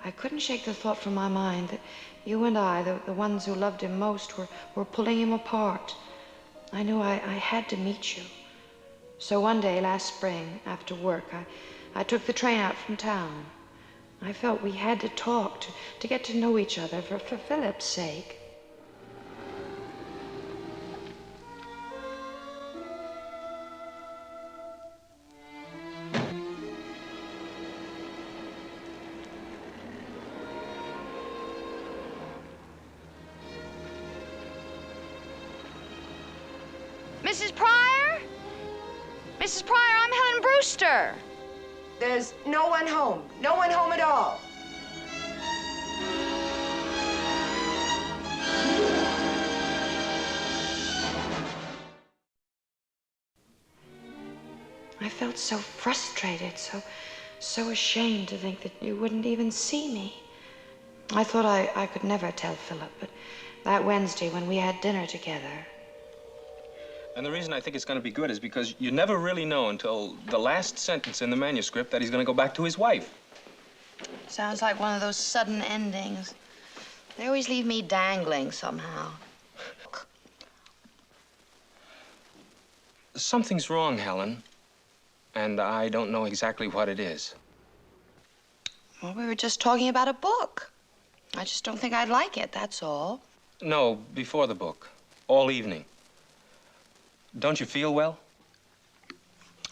I couldn't shake the thought from my mind that you and I, the ones who loved him most, were pulling him apart. I knew I had to meet you. So one day last spring, after work, I took the train out from town. I felt we had to talk, to get to know each other for Philip's sake. Mrs. Pryor? Mrs. Pryor, I'm Helen Brewster. There's no one home. No one home at all. I felt so frustrated, so ashamed to think that you wouldn't even see me. I thought I could never tell Philip, but that Wednesday when we had dinner together. And the reason I think it's going to be good is because you never really know until the last sentence in the manuscript that he's going to go back to his wife. Sounds like one of those sudden endings. They always leave me dangling somehow. Something's wrong, Helen. And I don't know exactly what it is. Well, we were just talking about a book. I just don't think I'd like it, that's all. No, before the book. All evening. Don't you feel well?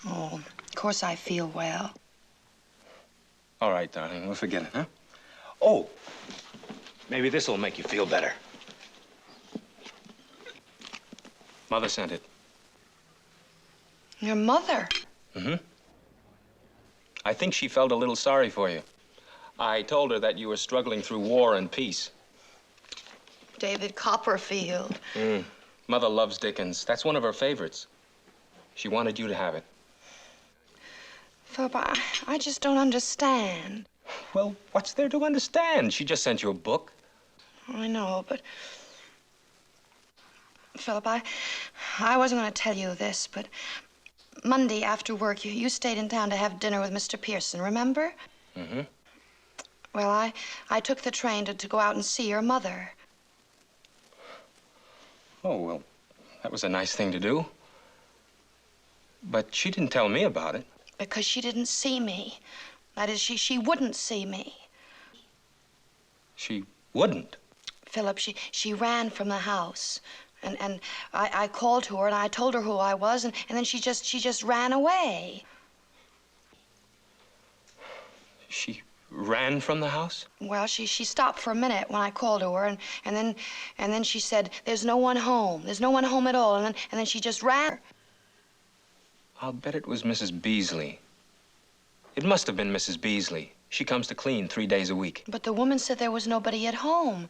Oh, of course I feel well. All right, darling, we'll forget it, huh? Oh, maybe this'll make you feel better. Mother sent it. Your mother? Mm-hmm. I think she felt a little sorry for you. I told her that you were struggling through war and peace. David Copperfield. Mother loves Dickens. That's one of her favorites. She wanted you to have it. Philip, I just don't understand. Well, what's there to understand? She just sent you a book. I know, but... Philip, I wasn't going to tell you this, but Monday after work, you stayed in town to have dinner with Mr. Pearson, remember? Mm-hmm. Well, I took the train to go out and see your mother. Oh, well, that was a nice thing to do. But she didn't tell me about it. Because she didn't see me. That is, she wouldn't see me. She wouldn't? Philip, she ran from the house. And I called to her, and I told her who I was, and then she just ran away. She ran from the house? Well, she stopped for a minute when I called to her, and then she said, "There's no one home. There's no one home at all." And then she just ran. I'll bet it was Mrs. Beasley. It must have been Mrs. Beasley. She comes to clean 3 days a week. But the woman said there was nobody at home.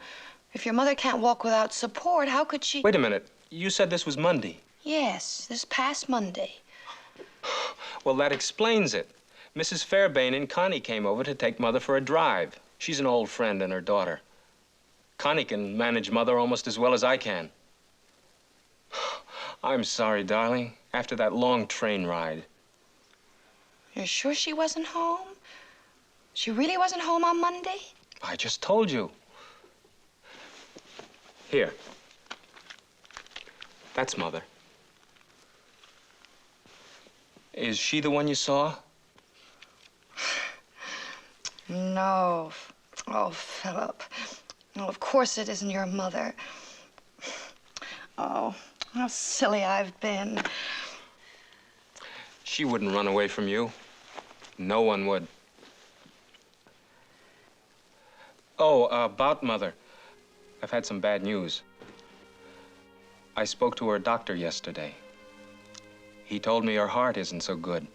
If your mother can't walk without support, how could she... Wait a minute. You said this was Monday. Yes, this past Monday. Well, that explains it. Mrs. Fairbairn and Connie came over to take Mother for a drive. She's an old friend and her daughter. Connie can manage Mother almost as well as I can. I'm sorry, darling. After that long train ride. You're sure she wasn't home? She really wasn't home on Monday? I just told you. Here. That's Mother. Is she the one you saw? No. Oh, Philip. No, of course it isn't your mother. Oh, how silly I've been. She wouldn't run away from you. No one would. Oh, about Mother. I've had some bad news. I spoke to her doctor yesterday. He told me her heart isn't so good.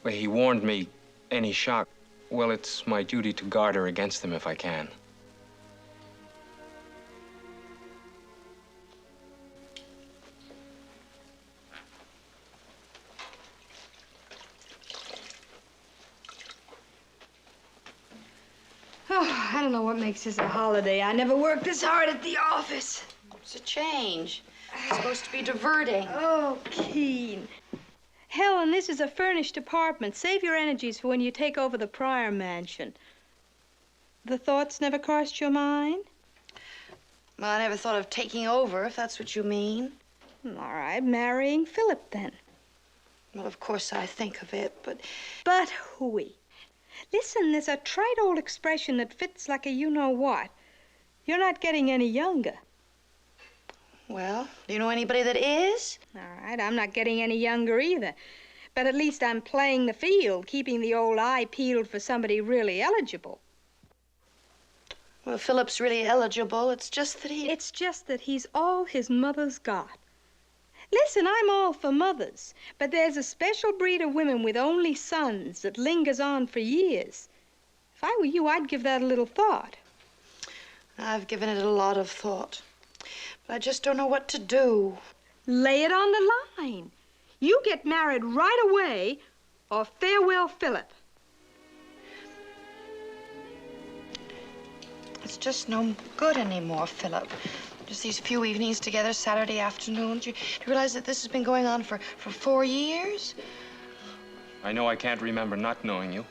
But he warned me any shock, well, it's my duty to guard her against them if I can. Oh, I don't know what makes this a holiday. I never worked this hard at the office. It's a change. It's supposed to be diverting. Oh, Keen. Helen, this is a furnished apartment. Save your energies for when you take over the Pryor mansion. The thoughts never crossed your mind? Well, I never thought of taking over, if that's what you mean. All right, marrying Philip, then. Well, of course I think of it, but... But hooey. Listen, there's a trite old expression that fits like a you-know-what. You're not getting any younger. Well, do you know anybody that is? All right, I'm not getting any younger either. But at least I'm playing the field, keeping the old eye peeled for somebody really eligible. Well, Philip's really eligible. It's just that he... It's just that he's all his mother's got. Listen, I'm all for mothers, but there's a special breed of women with only sons that lingers on for years. If I were you, I'd give that a little thought. I've given it a lot of thought. But I just don't know what to do. Lay it on the line. You get married right away, or farewell, Philip. It's just no good anymore, Philip. Just these few evenings together, Saturday afternoons. Do you realize that this has been going on for 4 years? I know I can't remember not knowing you.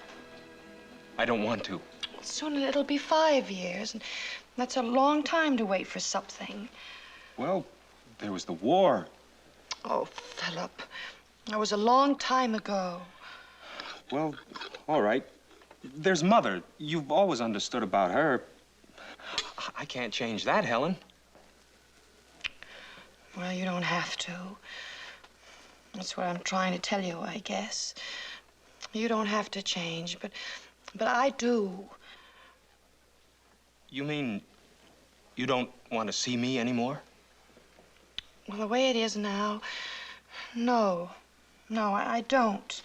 I don't want to. Soon it'll be 5 years, and that's a long time to wait for something. Well, there was the war. Oh, Philip, that was a long time ago. Well, all right. There's Mother. You've always understood about her. I can't change that, Helen. Well, you don't have to. That's what I'm trying to tell you, I guess. You don't have to change, but I do. You mean you don't want to see me anymore? Well, the way it is now, no. No, I don't.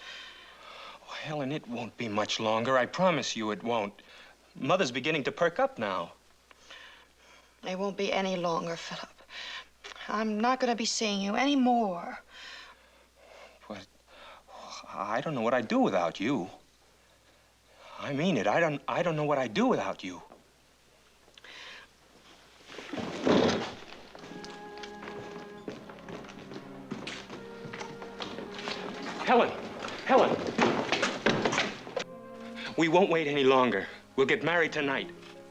Oh, Helen, it won't be much longer. I promise you it won't. Mother's beginning to perk up now. It won't be any longer, Philip. I'm not going to be seeing you anymore. But I don't know what I'd do without you. I mean it. I don't know what I'd do without you. Helen! We won't wait any longer. We'll get married tonight.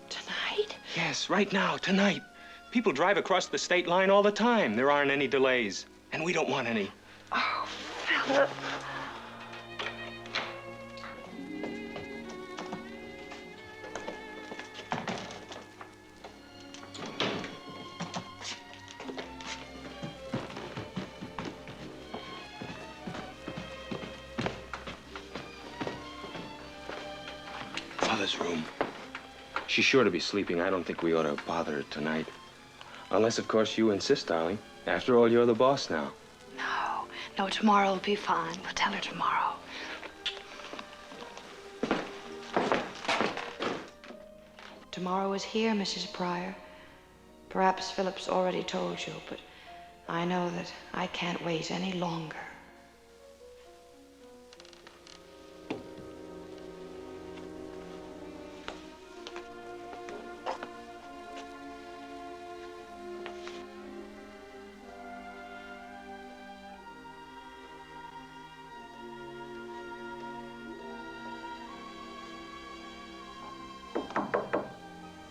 Tonight? Yes, right now, tonight. People drive across the state line all the time. There aren't any delays, and we don't want any. Oh, Philip. Mother's room. She's sure to be sleeping. I don't think we ought to bother her tonight. Unless, of course, you insist, darling. After all, you're the boss now. No, tomorrow will be fine. We'll tell her tomorrow. Tomorrow is here, Mrs. Pryor. Perhaps Philip's already told you, but I know that I can't wait any longer.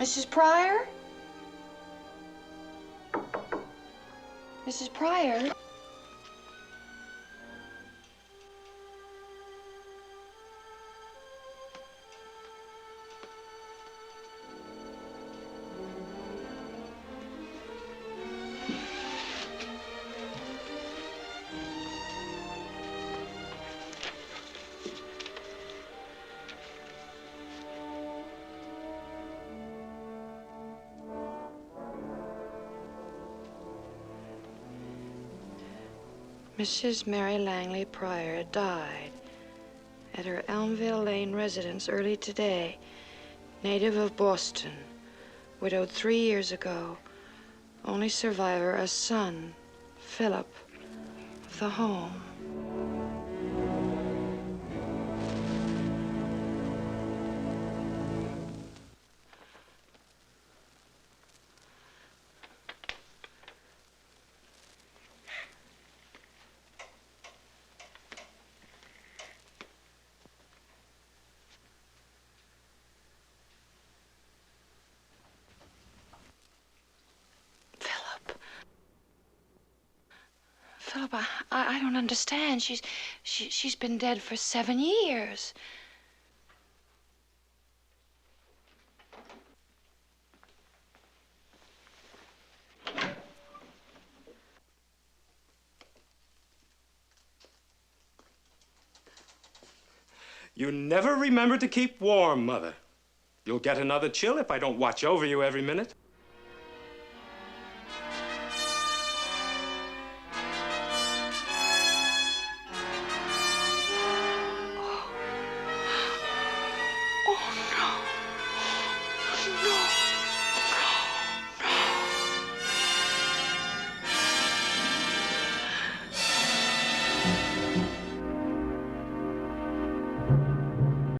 Mrs. Pryor? Mrs. Pryor? Mrs. Mary Langley Pryor died at her Elmville Lane residence early today. Native of Boston, widowed 3 years ago. Only survivor, a son, Philip, of the home. Philip, I don't understand. She's been dead for 7 years. You never remember to keep warm, Mother. You'll get another chill if I don't watch over you every minute.